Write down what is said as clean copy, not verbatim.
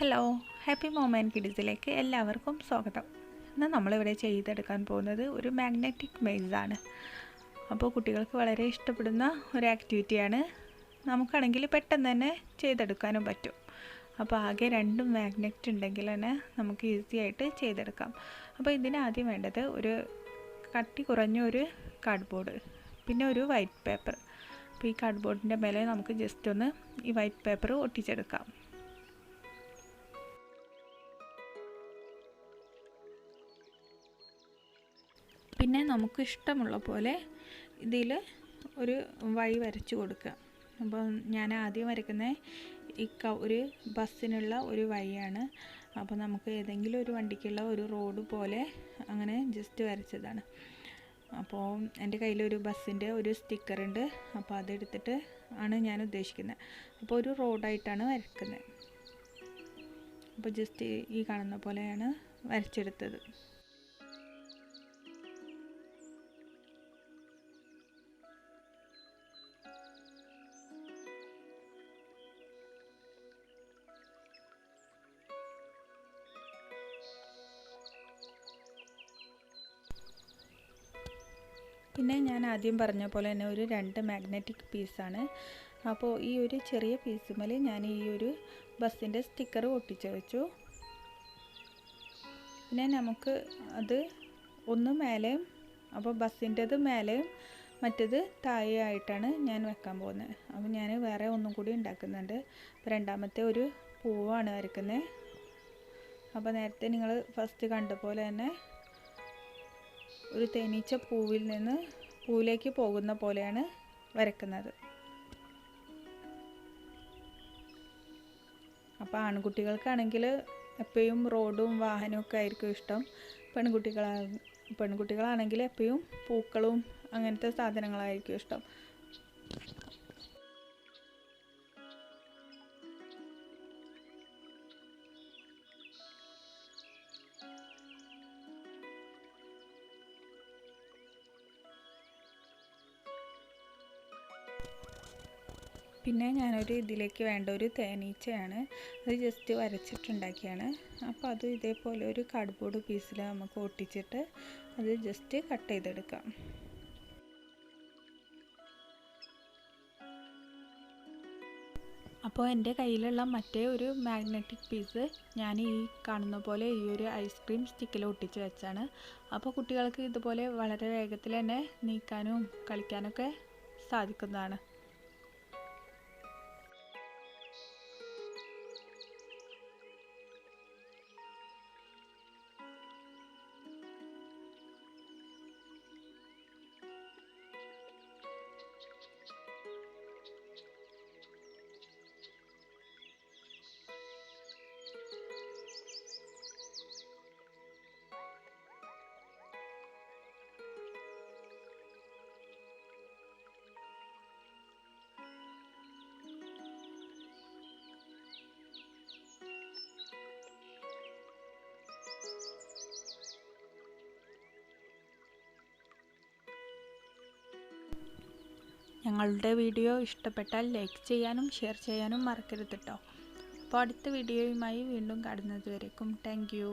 Hello, happy moment കിഡ്സിലേക്ക് എല്ലാവർക്കും സ്വാഗതം. ഇന്ന് നമ്മളിവിടെ ചെയ്തെടുക്കാൻ പോകുന്നത് ഒരു മാഗ്നറ്റിക് മെയ്സാണ്. അപ്പോൾ കുട്ടികൾക്ക് വളരെ ഇഷ്ടപ്പെടുന്ന ഒരു ആക്ടിവിറ്റിയാണ്. നമുക്കാണെങ്കിൽ പെട്ടെന്ന് തന്നെ ചെയ്തെടുക്കാനും പറ്റും. അപ്പോൾ ആകെ 2 മാഗ്നറ്റ് ഉണ്ടെങ്കിൽ തന്നെ നമുക്ക് ഈസി ആയിട്ട് ചെയ്തെടുക്കാം. അപ്പോൾ ഇതിന് ആദ്യം വേണ്ടത് ഒരു കട്ടി കുറഞ്ഞ ഒരു കാർഡ്ബോർഡ്, പിന്നെ ഒരു വൈറ്റ് പേപ്പർ. അപ്പോൾ ഈ കാർഡ്ബോർഡിൻ്റെ മേലെ നമുക്ക് ജസ്റ്റ് ഒന്ന് ഈ വൈറ്റ് പേപ്പർ ഒട്ടിച്ചെടുക്കാം. പിന്നെ നമുക്ക് ഇഷ്ടമുള്ള പോലെ ഇതിൽ ഒരു വഴി വരച്ചു കൊടുക്കുക. അപ്പോൾ ഞാൻ ആദ്യം വരയ്ക്കുന്ന ഒരു ബസ്സിനുള്ള ഒരു വഴിയാണ്. അപ്പോൾ നമുക്ക് ഏതെങ്കിലും ഒരു വണ്ടിക്കുള്ള ഒരു റോഡ് പോലെ അങ്ങനെ ജസ്റ്റ് വരച്ചതാണ്. അപ്പോൾ എൻ്റെ കയ്യിലൊരു ബസ്സിൻ്റെ ഒരു സ്റ്റിക്കറുണ്ട്. അപ്പോൾ അതെടുത്തിട്ട് ആണ് ഞാൻ ഉദ്ദേശിക്കുന്നത്. അപ്പോൾ ഒരു റോഡായിട്ടാണ് വരയ്ക്കുന്നത്. അപ്പോൾ ജസ്റ്റ് ഈ കാണുന്ന പോലെയാണ് വരച്ചെടുത്തത്. പിന്നെ ഞാൻ ആദ്യം പറഞ്ഞ പോലെ തന്നെ ഒരു 2 മാഗ്നറ്റിക് പീസാണ്. അപ്പോൾ ഈ ഒരു ചെറിയ പീസുമേൽ ഞാൻ ഈ ഒരു ബസ്സിൻ്റെ സ്റ്റിക്കർ ഒട്ടിച്ച് വെച്ചു. പിന്നെ നമുക്ക് അത് ഒന്ന് മേലെയും, അപ്പോൾ ബസ്സിൻ്റെത് മേലെയും മറ്റേത് താഴെ ആയിട്ടാണ് ഞാൻ വെക്കാൻ പോകുന്നത്. അപ്പോൾ ഞാൻ വേറെ ഒന്നും കൂടി ഉണ്ടാക്കുന്നുണ്ട്. അപ്പോൾ രണ്ടാമത്തെ ഒരു പൂവാണ് വരയ്ക്കുന്നത്. അപ്പോൾ നേരത്തെ നിങ്ങൾ ഫസ്റ്റ് കണ്ട പോലെ തന്നെ ഒരു തേനീച്ച പൂവിൽ നിന്ന് പൂവിലേക്ക് പോകുന്ന പോലെയാണ് വരയ്ക്കുന്നത്. അപ്പോൾ ആൺകുട്ടികൾക്കാണെങ്കിൽ എപ്പോഴും റോഡും വാഹനവും ഒക്കെ ആയിരിക്കും ഇഷ്ടം. പെൺകുട്ടികളാണെങ്കിൽ എപ്പോഴും പൂക്കളും അങ്ങനത്തെ സാധനങ്ങളായിരിക്കും ഇഷ്ടം. പിന്നെ ഞാനൊരു ഇതിലേക്ക് വേണ്ട ഒരു തേനീച്ചയാണ്, അത് ജസ്റ്റ് വരച്ചിട്ടുണ്ടാക്കിയാണ്. അപ്പോൾ അത് ഇതേപോലെ ഒരു കാർഡ്ബോർഡ് പീസിൽ നമുക്ക് ഒട്ടിച്ചിട്ട് അത് ജസ്റ്റ് കട്ട് ചെയ്തെടുക്കാം. അപ്പോൾ എൻ്റെ കയ്യിലുള്ള മറ്റേ ഒരു മാഗ്നറ്റിക് പീസ് ഞാൻ ഈ കാണുന്ന പോലെ ഈ ഒരു ഐസ്ക്രീം സ്റ്റിക്കിൽ ഒട്ടിച്ച് വെച്ചാണ്. അപ്പോൾ കുട്ടികൾക്ക് ഇതുപോലെ വളരെ വേഗത്തിൽ തന്നെ നീക്കാനും കളിക്കാനൊക്കെ സാധിക്കുന്നതാണ്. ഞങ്ങളുടെ വീഡിയോ ഇഷ്ടപ്പെട്ടാൽ ലൈക്ക് ചെയ്യാനും ഷെയർ ചെയ്യാനും മറക്കരുത് കേട്ടോ. അപ്പോൾ അടുത്ത വീഡിയോയുമായി വീണ്ടും കാണുന്നത് വരേക്കും താങ്ക് യു.